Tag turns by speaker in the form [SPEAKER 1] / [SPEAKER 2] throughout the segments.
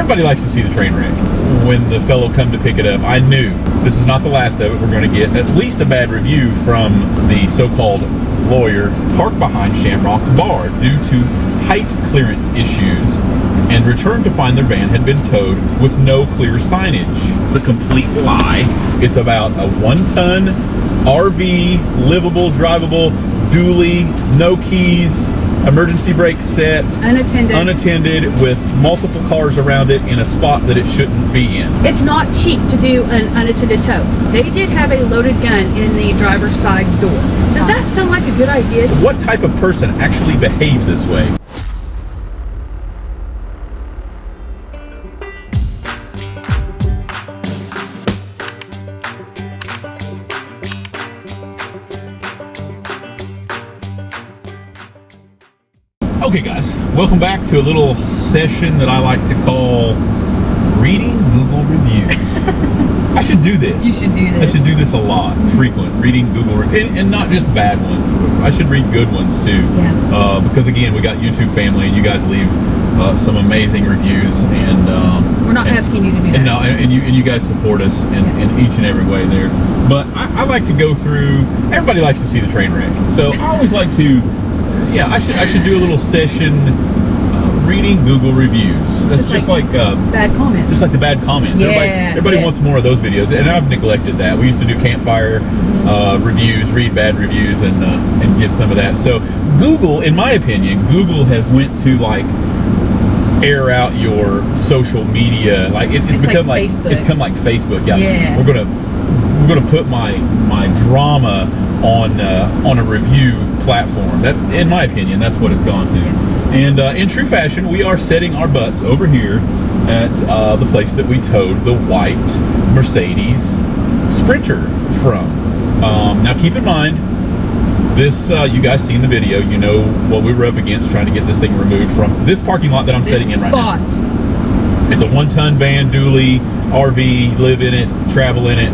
[SPEAKER 1] everybody likes to see the train wreck. When the fellow come to pick it up, I knew this is not the last of it. We're going to get at least a bad review from the so-called lawyer parked behind Shamrock's bar due to height clearance issues, and returned to find their van had been towed with no clear signage. The complete lie. It's about a 1-ton RV, livable, drivable, dually, no keys, emergency brake set, unattended, with multiple cars around it in a spot that it shouldn't be in.
[SPEAKER 2] It's not cheap to do an unattended tow. They did have a loaded gun in the driver's side door. Does that sound like a good idea?
[SPEAKER 1] What type of person actually behaves this way? Okay guys, welcome back to a little session that I like to call reading Google reviews. I should do this.
[SPEAKER 2] You should do this.
[SPEAKER 1] I should do this a lot, frequent, reading Google and not just bad ones. I should read good ones too.
[SPEAKER 2] Yeah.
[SPEAKER 1] Because again, we got YouTube family and you guys leave some amazing reviews, and
[SPEAKER 2] we're not asking you to do that.
[SPEAKER 1] No, and you guys support us in each and every way there. But I like to go through. Everybody likes to see the train wreck, so I always like to. Yeah, I should do a little session reading Google reviews. That's just like
[SPEAKER 2] bad comments.
[SPEAKER 1] Just like the bad comments.
[SPEAKER 2] Yeah,
[SPEAKER 1] everybody wants more of those videos, and I've neglected that. We used to do campfire reviews, read bad reviews, and give some of that. So Google, in my opinion, Google has went to like air out your social media. Like it's become like
[SPEAKER 2] Facebook.
[SPEAKER 1] It's become like Facebook.
[SPEAKER 2] Yeah.
[SPEAKER 1] We're gonna put my drama on a review platform. That, in my opinion, that's what it's gone to. And in true fashion, we are setting our butts over here at the place that we towed the white Mercedes Sprinter from. Now keep in mind, this you guys seen the video, you know what we were up against trying to get this thing removed from this parking lot that I'm sitting in right now. It's a 1-ton van, dually, RV, live in it, travel in it,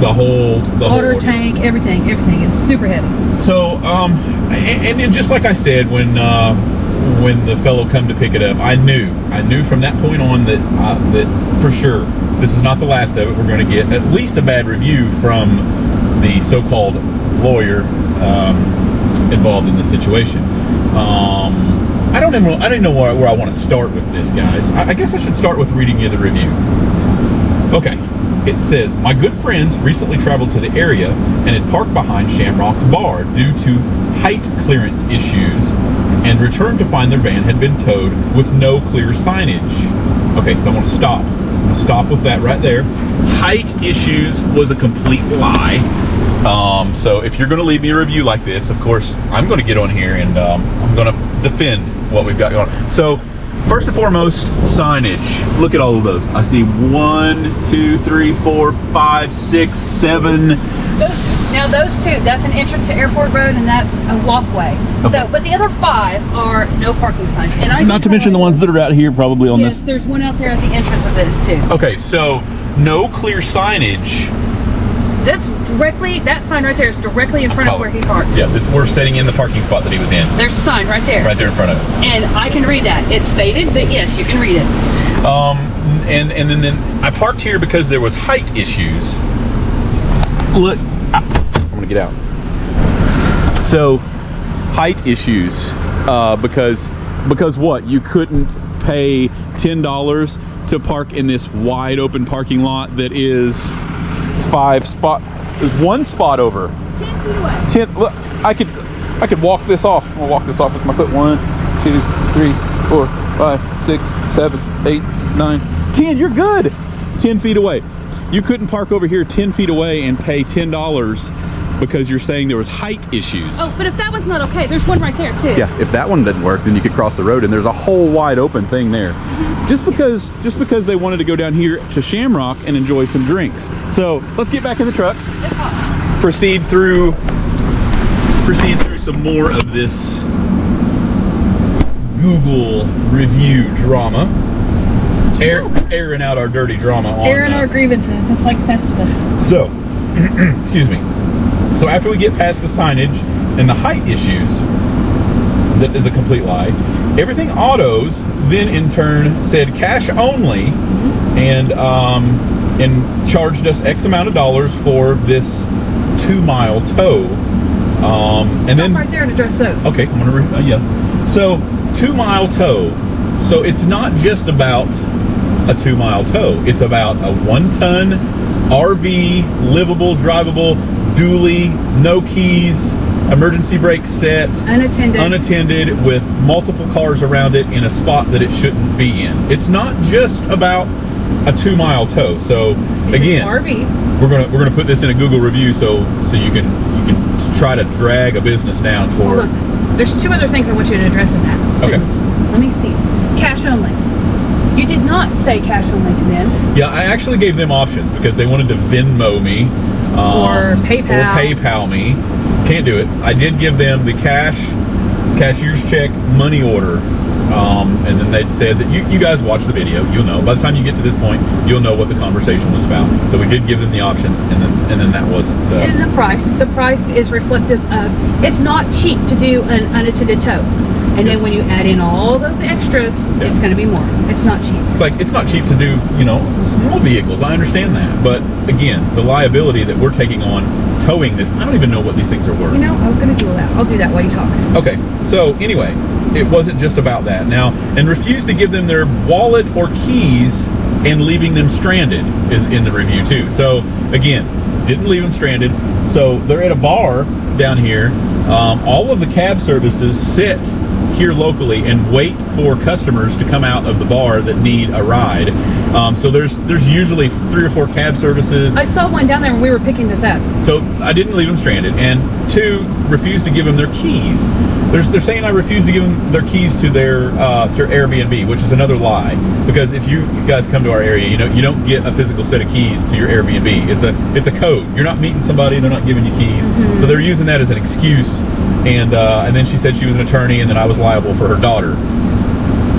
[SPEAKER 1] the whole
[SPEAKER 2] water tank, everything. It's super heavy. So
[SPEAKER 1] and just like I said, when the fellow come to pick it up, I knew from that point on that for sure this is not the last of it. We're going to get at least a bad review from the so-called lawyer involved in the situation. I don't even know where I want to start with this, guys. I guess I should start with reading you the review. Okay. It says, my good friends recently traveled to the area and had parked behind Shamrock's bar due to height clearance issues, and returned to find their van had been towed with no clear signage. Okay, so I'm going to stop. I'm going to stop with that right there. Height issues was a complete lie. So if you're going to leave me a review like this, of course, I'm going to get on here and I'm going to defend what we've got going on. So, first and foremost, signage. Look at all of those. I see 1, 2, 3, 4, 5, 6, 7.
[SPEAKER 2] Now those two, that's an entrance to Airport Road, and that's a walkway. Okay. So, but the other 5 are no parking signs. And
[SPEAKER 1] not to mention the ones that are out here, probably on this.
[SPEAKER 2] Yes, there's one out there at the entrance of this too.
[SPEAKER 1] Okay, so no clear signage.
[SPEAKER 2] That's directly, that sign right there is directly in front of where he parked. Yeah,
[SPEAKER 1] we're sitting in the parking spot that he was in.
[SPEAKER 2] There's a sign right there.
[SPEAKER 1] Right there in front of it.
[SPEAKER 2] And I can read that. It's faded, but yes, you can read it.
[SPEAKER 1] And then I parked here because there was height issues. Look, I'm gonna get out. So, height issues, because what? You couldn't pay $10 to park in this wide open parking lot that is 5 spot. There's 1 spot over.
[SPEAKER 2] 10 feet away.
[SPEAKER 1] 10. Look, I could walk this off. I'm gonna walk this off with my foot. 1, 2, 3, 4, 5, 6, 7, 8, 9, 10. You're good. 10 feet away. You couldn't park over here 10 feet away and pay $10 because you're saying there was height issues.
[SPEAKER 2] Oh, but if that one's not okay, there's one right there too.
[SPEAKER 1] Yeah, if that one doesn't work, then you could cross the road, and there's a whole wide open thing there. Just because they wanted to go down here to Shamrock and enjoy some drinks. So let's get back in the truck. Proceed through some more of this Google review drama. Airing out our dirty drama on
[SPEAKER 2] airing our grievances. It's like Festivus.
[SPEAKER 1] So, excuse me. So after we get past the signage and the height issues, that is a complete lie. Everything autos then in turn said cash only, and charged us X amount of dollars for this 2-mile tow. And then
[SPEAKER 2] right there and address those.
[SPEAKER 1] Okay, I'm gonna yeah. So 2-mile tow. So it's not just about a 2-mile tow. It's about a 1-ton RV, livable, drivable, dually, no keys, emergency brake set, unattended, with multiple cars around it in a spot that it shouldn't be in. It's not just about a 2-mile tow. So
[SPEAKER 2] it's
[SPEAKER 1] again,
[SPEAKER 2] an RV.
[SPEAKER 1] We're gonna put this in a Google review so you can try to drag a business down for.
[SPEAKER 2] Hold on. There's 2 other things I want you to address in that sentence. Let me see. Cash only. You did not say cash only to them.
[SPEAKER 1] Yeah, I actually gave them options because they wanted to Venmo me
[SPEAKER 2] or PayPal
[SPEAKER 1] me. Can't do it. I did give them the cashier's check money order, and then they'd said that you guys watch the video, you'll know. By the time you get to this point, you'll know what the conversation was about. So we did give them the options, and then that wasn't.
[SPEAKER 2] And the price is reflective of, it's not cheap to do an unattended tow. And then when you add in all those extras, it's going to be more. It's not cheap.
[SPEAKER 1] It's not cheap to do, small vehicles. I understand that. But again, the liability that we're taking on towing this, I don't even know what these things are worth.
[SPEAKER 2] I was going to do that. I'll do that while you talk.
[SPEAKER 1] Okay. So anyway, it wasn't just about that. Now, and refused to give them their wallet or keys and leaving them stranded is in the review too. So again, didn't leave them stranded. So they're at a bar down here. All of the cab services sit here locally and wait for customers to come out of the bar that need a ride. So there's usually 3 or 4 cab services.
[SPEAKER 2] I saw one down there when we were picking this up.
[SPEAKER 1] So I didn't leave them stranded. And 2, refused to give them their keys. They're saying I refused to give them their keys to their to Airbnb, which is another lie. Because if you guys come to our area, you don't get a physical set of keys to your Airbnb. It's a code. You're not meeting somebody, they're not giving you keys. So they're using that as an excuse. And then she said she was an attorney and that I was liable for her daughter.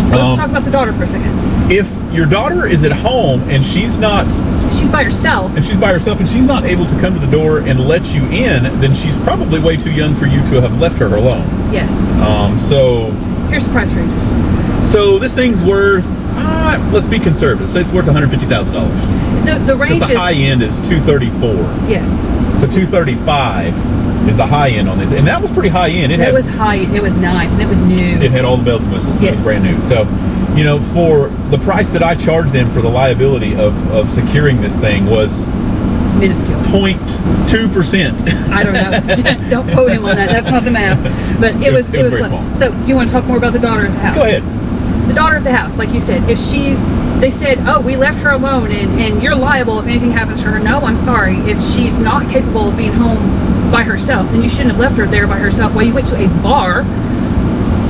[SPEAKER 2] Let's talk about the daughter for a second.
[SPEAKER 1] If your daughter is at home and she's by herself and she's not able to come to the door and let you in, then she's probably way too young for you to have left her alone.
[SPEAKER 2] Yes.
[SPEAKER 1] So
[SPEAKER 2] here's the price ranges.
[SPEAKER 1] So this thing's worth, let's be conservative, say it's worth $150,000.
[SPEAKER 2] The range is,
[SPEAKER 1] the high end is $234.
[SPEAKER 2] Yes.
[SPEAKER 1] So $235 is the high end on this, and that was pretty high end.
[SPEAKER 2] It was high. It was nice, and it was new.
[SPEAKER 1] It had all the bells and whistles.
[SPEAKER 2] Yes.
[SPEAKER 1] It was brand new. So, for the price that I charged them for the liability of securing this thing was
[SPEAKER 2] minuscule.
[SPEAKER 1] 0.2%.
[SPEAKER 2] I don't know. Don't quote him on that. That's not the math. But it was
[SPEAKER 1] very small.
[SPEAKER 2] So, do you want to talk more about the daughter at the house?
[SPEAKER 1] Go ahead.
[SPEAKER 2] The daughter at the house, like you said, they said, oh, we left her alone and you're liable if anything happens to her. No, I'm sorry. If she's not capable of being home by herself, then you shouldn't have left her there by herself while you went to a bar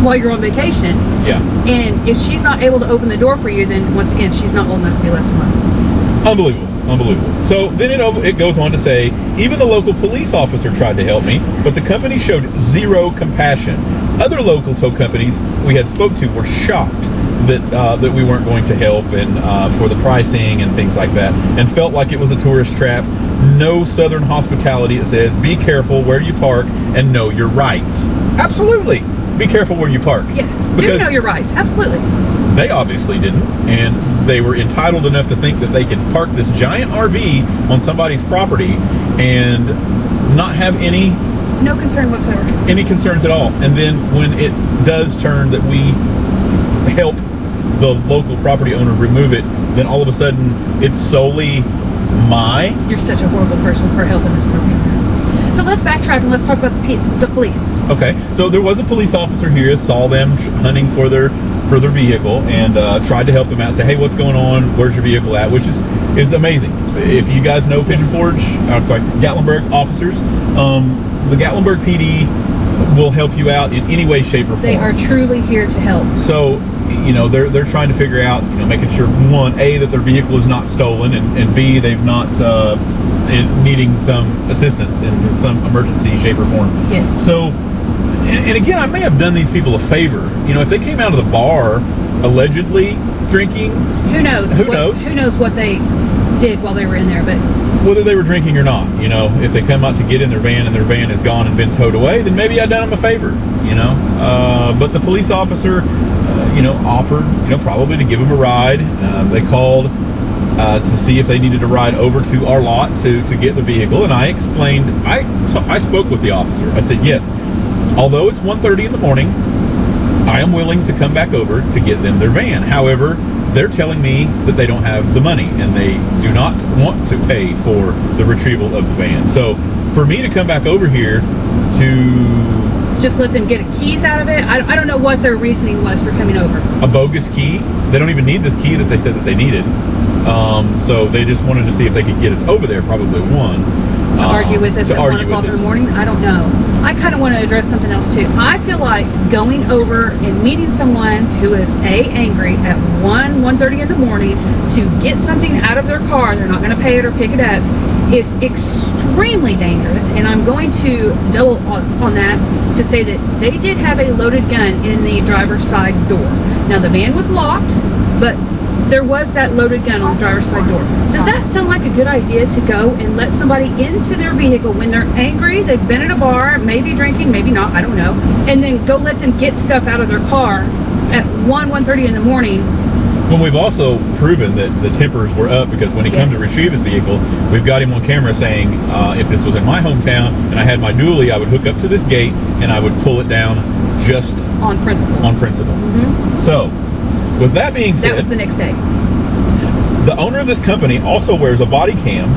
[SPEAKER 2] while you're on vacation.
[SPEAKER 1] Yeah.
[SPEAKER 2] And if she's not able to open the door for you, then once again, she's not old enough to be left alone.
[SPEAKER 1] Unbelievable. So then it goes on to say, even the local police officer tried to help me, but the company showed zero compassion. Other local tow companies we had spoke to were shocked that we weren't going to help and for the pricing and things like that, and felt like it was a tourist trap. No Southern hospitality. It says, be careful where you park and know your rights. Absolutely. Be careful where you park.
[SPEAKER 2] Yes, do know your rights. Absolutely.
[SPEAKER 1] They obviously didn't, and they were entitled enough to think that they could park this giant RV on somebody's property and not have
[SPEAKER 2] no concern whatsoever.
[SPEAKER 1] Any concerns at all. And then when it does turn that we help the local property owner remove it, then all of a sudden it's solely You're such a horrible person for helping this property owner. So let's backtrack and let's talk about the police. Okay, so there was a police officer here, saw them hunting for their vehicle, and tried to help them out. Say, hey, what's going on? Where's your vehicle at? Which is amazing. If you guys know Pigeon Forge, Gatlinburg officers, the Gatlinburg PD will help you out in any way, shape, or form.
[SPEAKER 2] They are truly here to help.
[SPEAKER 1] So, they're trying to figure out, making sure, one, A, that their vehicle is not stolen, and B, they've not needing some assistance in some emergency, shape, or form.
[SPEAKER 2] Yes.
[SPEAKER 1] So, and again, I may have done these people a favor. If they came out of the bar allegedly drinking,
[SPEAKER 2] who knows? Who knows what they did while they were in there, but
[SPEAKER 1] whether they were drinking or not, if they come out to get in their van and their van is gone and been towed away, then maybe I done them a favor, But the police officer, offered, probably to give them a ride. They called to see if they needed a ride over to our lot to get the vehicle, and I explained, I spoke with the officer. I said, yes, although it's 1:30 in the morning, I am willing to come back over to get them their van. However, they're telling me that they don't have the money and they do not want to pay for the retrieval of the van. So for me to come back over here to
[SPEAKER 2] just let them get keys out of it, I don't know what their reasoning was for coming over.
[SPEAKER 1] A bogus key. They don't even need this key that they said that they needed. So they just wanted to see if they could get us over there, probably one.
[SPEAKER 2] To argue with us at 1 o'clock in the morning? I don't know. I kind of want to address something else too. I feel like going over and meeting someone who is angry at 1:30 in the morning to get something out of their car, they're not going to pay it or pick it up, is extremely dangerous. And I'm going to double on that to say that they did have a loaded gun in the driver's side door. Now the van was locked, but there was that loaded gun on the driver's side door. Does that sound like a good idea to go and let somebody into their vehicle when they're angry, they've been at a bar, maybe drinking, maybe not, I don't know, and then go let them get stuff out of their car at 1:30 in the morning?
[SPEAKER 1] When we've also proven that the tempers were up, because when he comes to retrieve his vehicle, we've got him on camera saying, if this was in my hometown and I had my dually, I would hook up to this gate and I would pull it down just
[SPEAKER 2] on principle.
[SPEAKER 1] Mm-hmm. So, with that being said,
[SPEAKER 2] that was the next day.
[SPEAKER 1] The owner of this company also wears a body cam,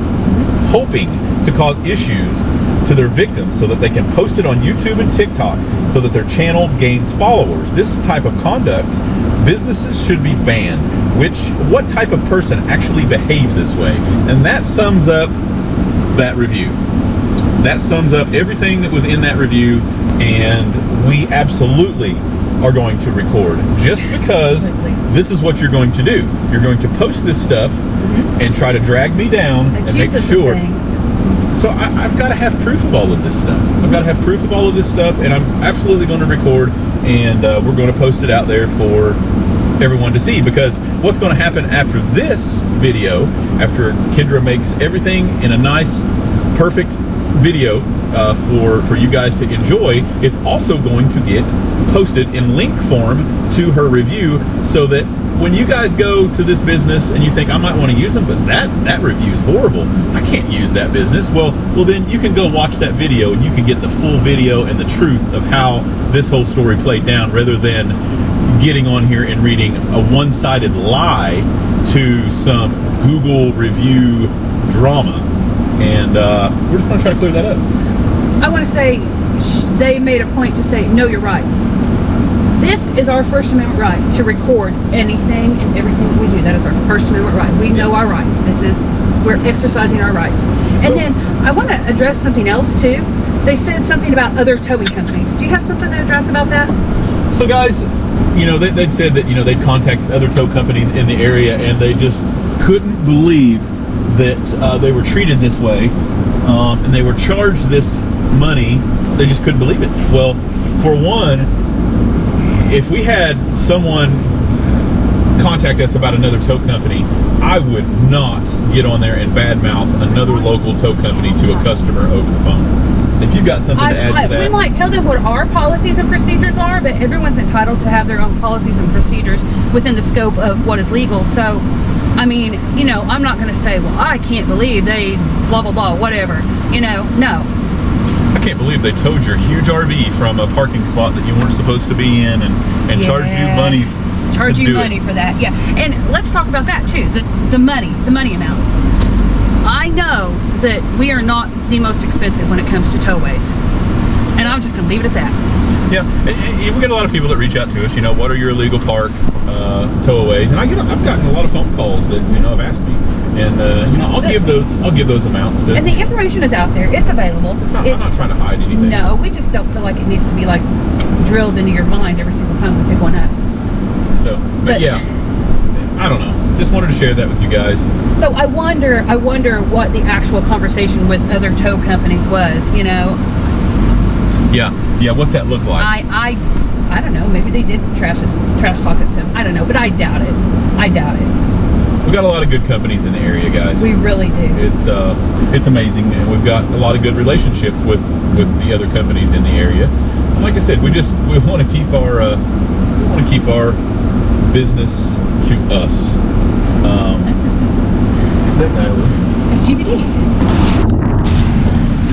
[SPEAKER 1] hoping to cause issues to their victims so that they can post it on YouTube and TikTok so that their channel gains followers. This type of conduct, businesses should be banned. What type of person actually behaves this way? And that sums up that review. That sums up everything that was in that review, and we absolutely are going to record, just because this is what you're going to do. You're going to post this stuff and try to drag me down and make sure. So I've got to have proof of all of this stuff. I've got to have proof of all of this stuff, and I'm absolutely going to record, and we're going to post it out there for everyone to see, because what's going to happen after this video, after Kendra makes everything in a nice, perfect video for you guys to enjoy, it's also going to get posted in link form to her review, so that when you guys go to this business and you think, I might want to use them, but that review is horrible, I can't use that business, well then you can go watch that video and you can get the full video and the truth of how this whole story played down, rather than getting on here and reading a one-sided lie to some Google review drama. And we're just going to try to clear that up.
[SPEAKER 2] I want to say they made a point to say, know your rights. This is our First Amendment right to record anything and everything that we do. That is our First Amendment right. We know our rights. We're exercising our rights. And then I want to address something else too. They said something about other towing companies. Do you have something to address about that?
[SPEAKER 1] So guys, they'd said that, they'd contacted other tow companies in the area, and they just couldn't believe that they were treated this way, and they were charged this money. They just couldn't believe it. Well, for one, if we had someone contact us about another tow company, I would not get on there and badmouth another local tow company to a customer over the phone. If you've got something to add to that.
[SPEAKER 2] We might tell them what our policies and procedures are, but everyone's entitled to have their own policies and procedures within the scope of what is legal. So, I mean, I'm not going to say, well, I can't believe they blah, blah, blah, whatever. No.
[SPEAKER 1] I can't believe they towed your huge RV from a parking spot that you weren't supposed to be in and charged you money.
[SPEAKER 2] Charge you money for that, yeah. And let's talk about that too, the money amount. I know that we are not the most expensive when it comes to towaways, and I'm just gonna leave it at that.
[SPEAKER 1] Yeah, we get a lot of people that reach out to us. What are your illegal park towaways? And I've gotten a lot of phone calls that have asked me, and I'll give those amounts.
[SPEAKER 2] And the information is out there; it's available.
[SPEAKER 1] I'm not trying to hide anything.
[SPEAKER 2] No, we just don't feel like it needs to be like drilled into your mind every single time we pick one up.
[SPEAKER 1] So, but yeah, I don't know. Just wanted to share that with you guys.
[SPEAKER 2] So I wonder what the actual conversation with other tow companies was.
[SPEAKER 1] Yeah. What's that look like?
[SPEAKER 2] I don't know. Maybe they did trash talk us to him. I don't know, but I doubt it.
[SPEAKER 1] We've got a lot of good companies in the area, guys.
[SPEAKER 2] We really do.
[SPEAKER 1] It's amazing, and we've got a lot of good relationships with the other companies in the area. And like I said, we want to keep our want to keep our business to us. Is that guy over?
[SPEAKER 2] It's GPD.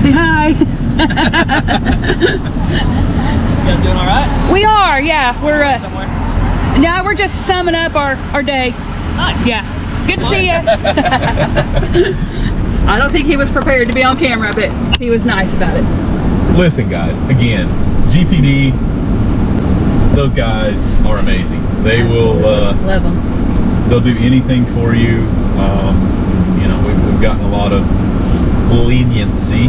[SPEAKER 2] Say hi.
[SPEAKER 3] You guys doing all right?
[SPEAKER 2] We are, yeah. We're
[SPEAKER 3] Somewhere?
[SPEAKER 2] now we're just summing up our day.
[SPEAKER 3] Nice.
[SPEAKER 2] Yeah. Good to see you. I don't think he was prepared to be on camera, but he was nice about it.
[SPEAKER 1] Listen, guys, again, GPD, those guys are amazing. They
[SPEAKER 2] Absolutely.
[SPEAKER 1] will,
[SPEAKER 2] Love them.
[SPEAKER 1] they'll do anything for you. You know, we've gotten a lot of leniency,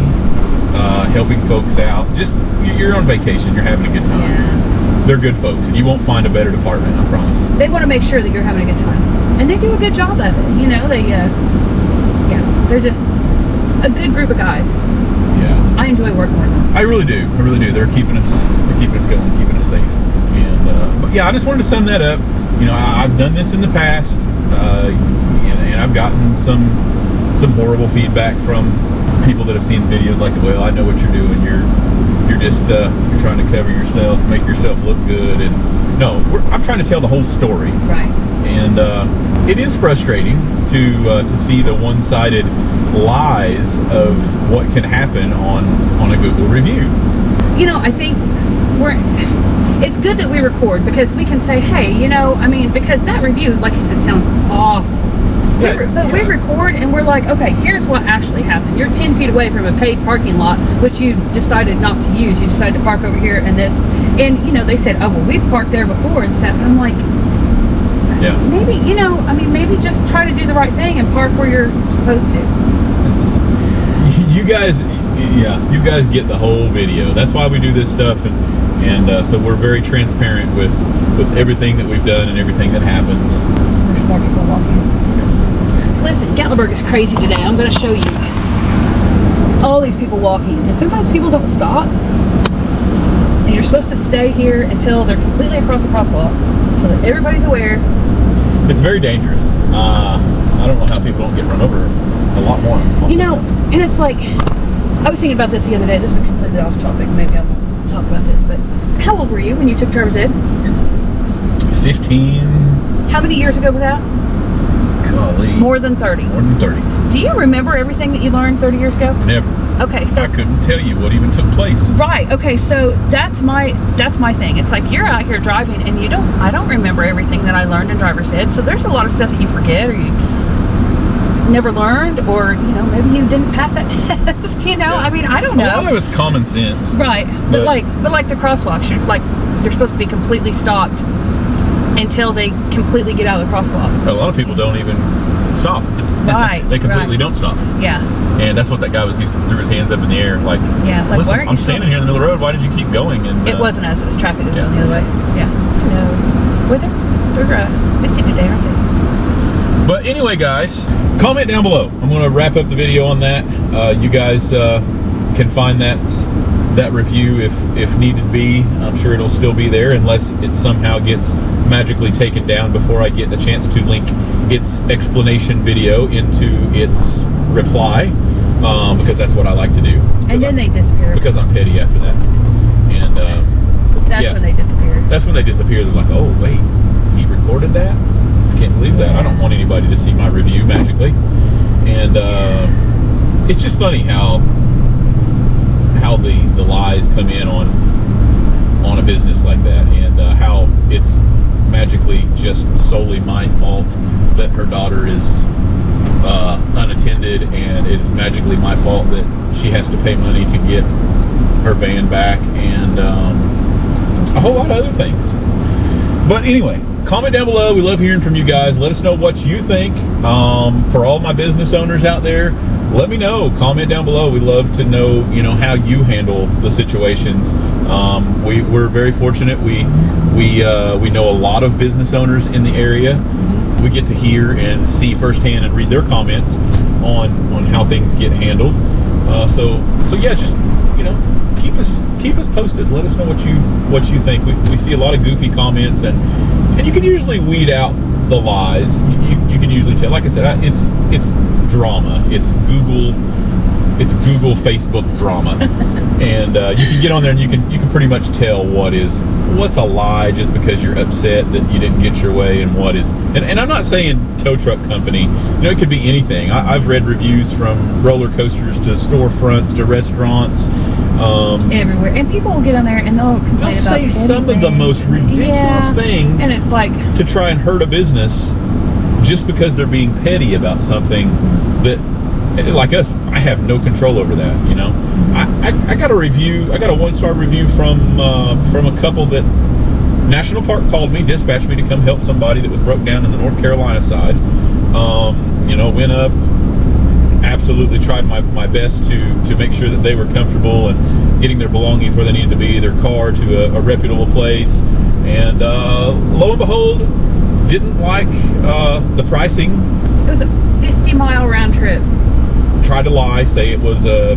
[SPEAKER 1] helping folks out. Just, you're on vacation, you're having a good time.
[SPEAKER 2] Yeah.
[SPEAKER 1] They're good folks, and you won't find a better department, I promise.
[SPEAKER 2] They want to make sure that you're having a good time, and they do a good job of it. You know, they, yeah, they're just a good group of guys.
[SPEAKER 1] Yeah.
[SPEAKER 2] I enjoy working with them.
[SPEAKER 1] I really do. I really do. They're keeping us going, keeping us safe. And but yeah, I just wanted to sum that up. You know, I've done this in the past, and I've gotten some horrible feedback from people that have seen videos like, well, I know what you're doing. You're just you're trying to cover yourself, make yourself look good. And no, I'm trying to tell the whole story.
[SPEAKER 2] Right.
[SPEAKER 1] And it is frustrating to see the one-sided lies of what can happen on a Google review.
[SPEAKER 2] You know, I think it's good that we record, because we can say, hey, you know, I mean, because that review, like you said, sounds awful. But we record and we're like, okay, here's what actually happened. You're 10 feet away from a paid parking lot, which you decided not to use. You decided to park over here and this. And, you know, they said, oh, well, we've parked there before and stuff. And I'm like,
[SPEAKER 1] Yeah.
[SPEAKER 2] maybe, you know, I mean, maybe just try to do the right thing and park where you're supposed to.
[SPEAKER 1] You guys get the whole video. That's why we do this stuff, and so we're very transparent with everything that we've done and everything that happens.
[SPEAKER 2] There's more people walking. Listen, Gatlinburg is crazy today. I'm going to show you all these people walking, and sometimes people don't stop. And you're supposed to stay here until they're completely across the crosswalk, so that everybody's aware.
[SPEAKER 1] It's very dangerous. I don't know how people don't get run over a lot more.
[SPEAKER 2] You know, and it's like, I was thinking about this the other day. This is completely off topic. Maybe I won't talk about this, but how old were you when you took driver's ed?
[SPEAKER 1] 15.
[SPEAKER 2] How many years ago was that?
[SPEAKER 1] Golly.
[SPEAKER 2] More than 30.
[SPEAKER 1] More than 30.
[SPEAKER 2] Do you remember everything that you learned 30 years ago?
[SPEAKER 1] Never.
[SPEAKER 2] Okay, so
[SPEAKER 1] I couldn't tell you what even took place.
[SPEAKER 2] right. Okay, so that's my thing. It's like, you're out here driving and I don't remember everything that I learned in driver's ed. So there's a lot of stuff that you forget, or you never learned, or, you know, maybe you didn't pass that test, you know?
[SPEAKER 1] Yeah.
[SPEAKER 2] I mean, I don't know.
[SPEAKER 1] A lot of it's common sense.
[SPEAKER 2] Right. But like the crosswalks, you're supposed to be completely stopped until they completely get out of the crosswalk.
[SPEAKER 1] A lot of people don't even stop.
[SPEAKER 2] Right.
[SPEAKER 1] They completely don't stop.
[SPEAKER 2] Yeah.
[SPEAKER 1] And that's what that guy was. He threw his hands up in the air, like,
[SPEAKER 2] Yeah. Like,
[SPEAKER 1] listen,
[SPEAKER 2] why aren't
[SPEAKER 1] I'm
[SPEAKER 2] you
[SPEAKER 1] standing here in the middle of the road. Why did you keep going? And
[SPEAKER 2] It wasn't us. It was traffic that was
[SPEAKER 1] yeah,
[SPEAKER 2] going the other way. Yeah. No. Well, they're busy today, aren't they?
[SPEAKER 1] But anyway, guys, comment down below. I'm going to wrap up the video on that. You guys can find that review if needed be. I'm sure it'll still be there, unless it somehow gets magically taken down before I get a chance to link its explanation video into its reply, because that's what I like to do.
[SPEAKER 2] And then they disappear.
[SPEAKER 1] Because I'm petty after that. And
[SPEAKER 2] That's
[SPEAKER 1] yeah.
[SPEAKER 2] when they disappear.
[SPEAKER 1] That's when they disappear. They're like, oh wait, he recorded that? I can't believe that. I don't want anybody to see my review magically. And it's just funny how the lies come in on a business like that, and how it's magically just solely my fault that her daughter is unattended, and it's magically my fault that she has to pay money to get her van back, and a whole lot of other things. But anyway, comment down below. We love hearing from you guys. Let us know what you think. For all my business owners out there, let me know. Comment down below. We love to know, how you handle the situations. We're very fortunate. We know a lot of business owners in the area. We get to hear and see firsthand and read their comments on how things get handled. So yeah, just keep us posted. Let us know what you think. We see a lot of goofy comments, and you can usually weed out the lies. You can usually tell. Like I said, it's drama. It's Google it's Google, Facebook drama, and you can get on there and you can pretty much tell what's a lie just because you're upset that you didn't get your way, and what is. And I'm not saying tow truck company. It could be anything. I've read reviews from roller coasters to storefronts to restaurants.
[SPEAKER 2] Everywhere, and people will get on there and they'll complain
[SPEAKER 1] They'll
[SPEAKER 2] about
[SPEAKER 1] say some of the most ridiculous things,
[SPEAKER 2] and it's like
[SPEAKER 1] to try and hurt a business just because they're being petty about something that, like us, I have no control over that. I got a review. I got a 1-star review from a couple that National Park called me, dispatched me to come help somebody that was broke down in the North Carolina side. Went up. Absolutely tried my best to make sure that they were comfortable and getting their belongings where they needed to be, their car to a reputable place, and lo and behold, didn't like the pricing.
[SPEAKER 2] It was a 50-mile round trip.
[SPEAKER 1] Tried to lie, say it was a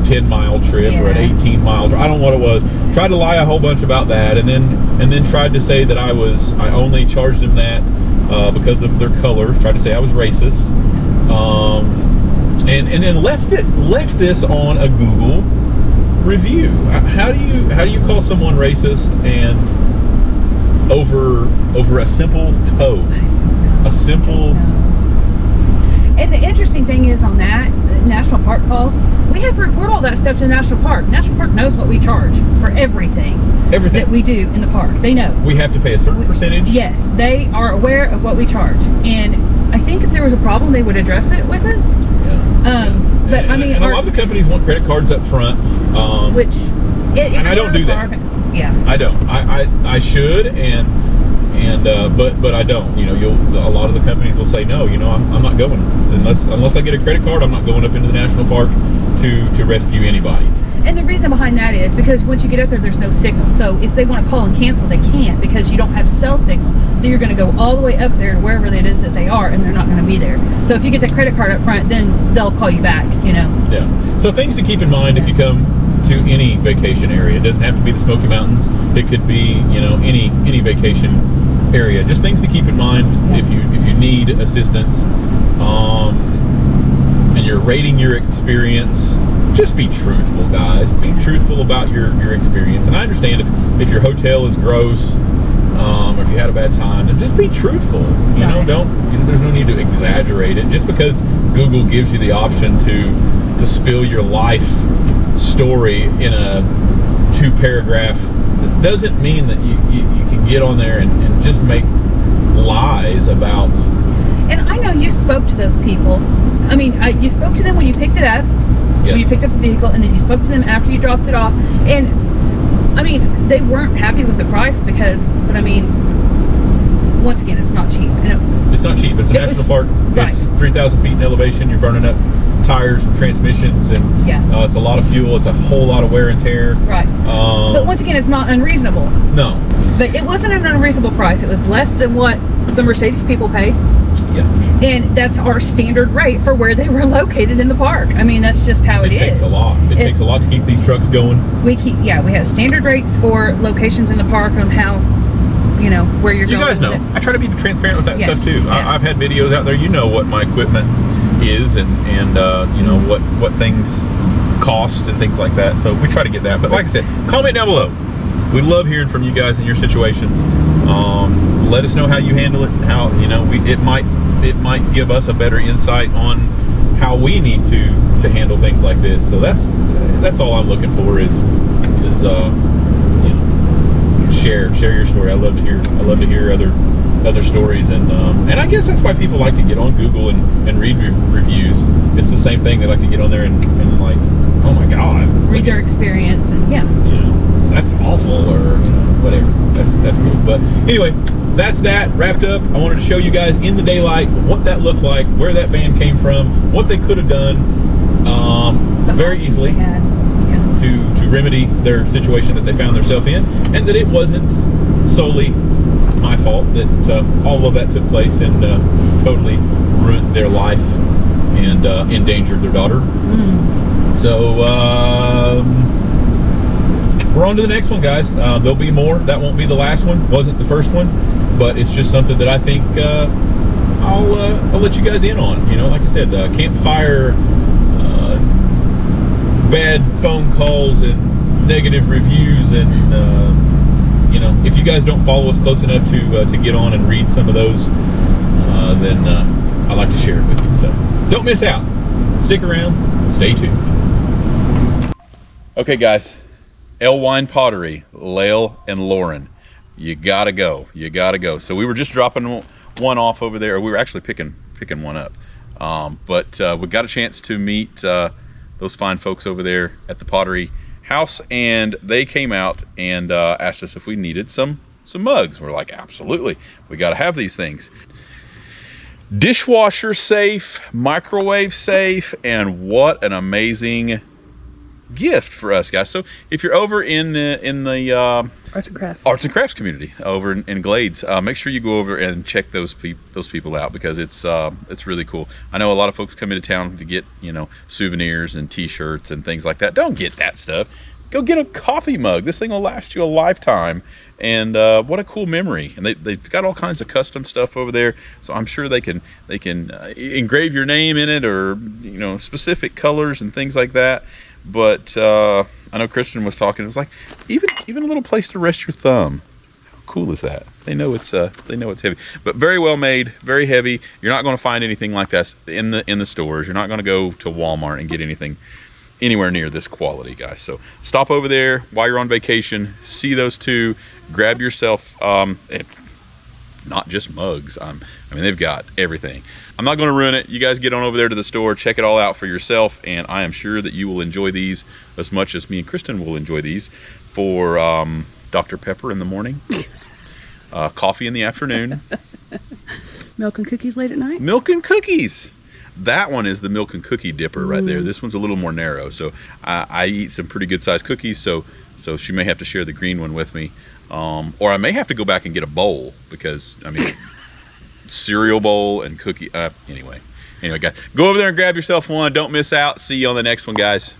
[SPEAKER 1] 10-mile trip or an 18-mile trip. I don't know what it was. Tried to lie a whole bunch about that, and then tried to say that I only charged them that because of their color. Tried to say I was racist. And then left this on a Google review. How do you call someone racist and over a simple tow? A simple.
[SPEAKER 2] And the interesting thing is, on that National Park calls, we have to report all that stuff to the National Park. National Park knows what we charge for everything that we do in the park. They know. We have to pay a certain percentage? Yes, they are aware of what we charge. And I think if there was a problem, they would address it with us. But I mean,
[SPEAKER 1] and a lot of the companies want credit cards up front,
[SPEAKER 2] and
[SPEAKER 1] I don't do that. I don't. I should, but I don't. A lot of the companies will say no. I'm not going unless I get a credit card. I'm not going up into the national park to rescue anybody.
[SPEAKER 2] And the reason behind that is because once you get up there's no signal. So if they want to call and cancel, they can't because you don't have cell signal. So you're going to go all the way up there to wherever it is that they are, and they're not going to be there. So if you get that credit card up front, then they'll call you back.
[SPEAKER 1] Yeah. So things to keep in mind if you come to any vacation area. It doesn't have to be the Smoky Mountains. It could be any vacation area. Just things to keep in mind if you need assistance, and you're rating your experience. Just be truthful, guys. Be truthful about your experience. And I understand if your hotel is gross, or if you had a bad time, then just be truthful. There's no need to exaggerate it. Just because Google gives you the option to spill your life story in a 2-paragraph, it doesn't mean that you can get on there and just make lies about.
[SPEAKER 2] And I know you spoke to those people. I mean, you spoke to them when you picked it up. Yes. When you picked up the vehicle, and then you spoke to them after you dropped it off. And I mean, they weren't happy with the price but I mean, once again, it's not cheap.
[SPEAKER 1] It's not cheap. It's a national park.
[SPEAKER 2] Right.
[SPEAKER 1] It's 3,000 feet in elevation. You're burning up tires and transmissions, and it's a lot of fuel. It's a whole lot of wear and tear. Right.
[SPEAKER 2] But once again, it's not unreasonable.
[SPEAKER 1] No.
[SPEAKER 2] But it wasn't an unreasonable price. It was less than what the Mercedes people pay.
[SPEAKER 1] Yeah.
[SPEAKER 2] And that's our standard rate for where they were located in the park. I mean, that's just how it is.
[SPEAKER 1] It takes a lot. It takes a lot to keep these trucks going.
[SPEAKER 2] We have standard rates for locations in the park on how, where you're going.
[SPEAKER 1] You guys know. I try to be transparent with that stuff too. Yeah. I've had videos out there. What my equipment is and what things cost and things like that. So we try to get that. But like I said, comment down below. We love hearing from you guys and your situations. Let us know how you handle it, and how it might give us a better insight on how we need to handle things like this. So that's all I'm looking for is share your story. I love to hear other stories, and I guess that's why people like to get on Google and read reviews. It's the same thing. They like to get on there and like, oh my God,
[SPEAKER 2] read their experience, and
[SPEAKER 1] that's awful, or whatever. That's cool. But anyway, that's that wrapped up. I wanted to show you guys in the daylight what that looked like, where that van came from, what they could have done very easily to remedy their situation that they found themselves in, and that it wasn't solely my fault that all of that took place and totally ruined their life and endangered their daughter. So we're on to the next one, guys. There'll be more. That won't be the last one. Wasn't the first one, but it's just something that I think I'll let you guys in on. Like I said, campfire bad phone calls and negative reviews, and you know, if you guys don't follow us close enough to get on and read some of those, then I like to share it with you. So don't miss out. Stick around. Stay tuned. Okay, guys. Alewine Pottery, Lael and Lauren. You gotta go. You gotta go. So we were just dropping one off over there. Or we were actually picking one up. But we got a chance to meet those fine folks over there at the Pottery house, and they came out and asked us if we needed some mugs. We're like, absolutely. We got to have these things. Dishwasher safe, microwave safe, and what an amazing gift for us, guys. So if you're over in the arts and crafts community over in Glades, make sure you go over and check those people out, because it's really cool. I know a lot of folks come into town to get, you know, souvenirs and t-shirts and things like that. Don't get that stuff. Go get a coffee mug. This thing will last you a lifetime, and what a cool memory. And they've got all kinds of custom stuff over there, so I'm sure they can engrave your name in it, or, you know, specific colors and things like that. But I know Kristen was talking. It was like even a little place to rest your thumb. How cool is that? They know it's heavy, but very well made, very heavy. You're not going to find anything like that in the stores. You're not going to go to Walmart and get anything anywhere near this quality, guys. So stop over there while you're on vacation. See those two. Grab yourself. It's not just mugs. I mean, they've got everything. I'm not going to ruin it. You guys get on over there to the store, check it all out for yourself, and I am sure that you will enjoy these as much as me and Kristen will enjoy these for Dr. Pepper in the morning, coffee in the afternoon.
[SPEAKER 4] Milk and cookies late at night?
[SPEAKER 1] Milk and cookies. That one is the milk and cookie dipper right there. This one's a little more narrow, so I eat some pretty good sized cookies, so she may have to share the green one with me. Or I may have to go back and get a bowl, because, I mean, cereal bowl and cookie. Anyway, guys, go over there and grab yourself one. Don't miss out. See you on the next one, guys.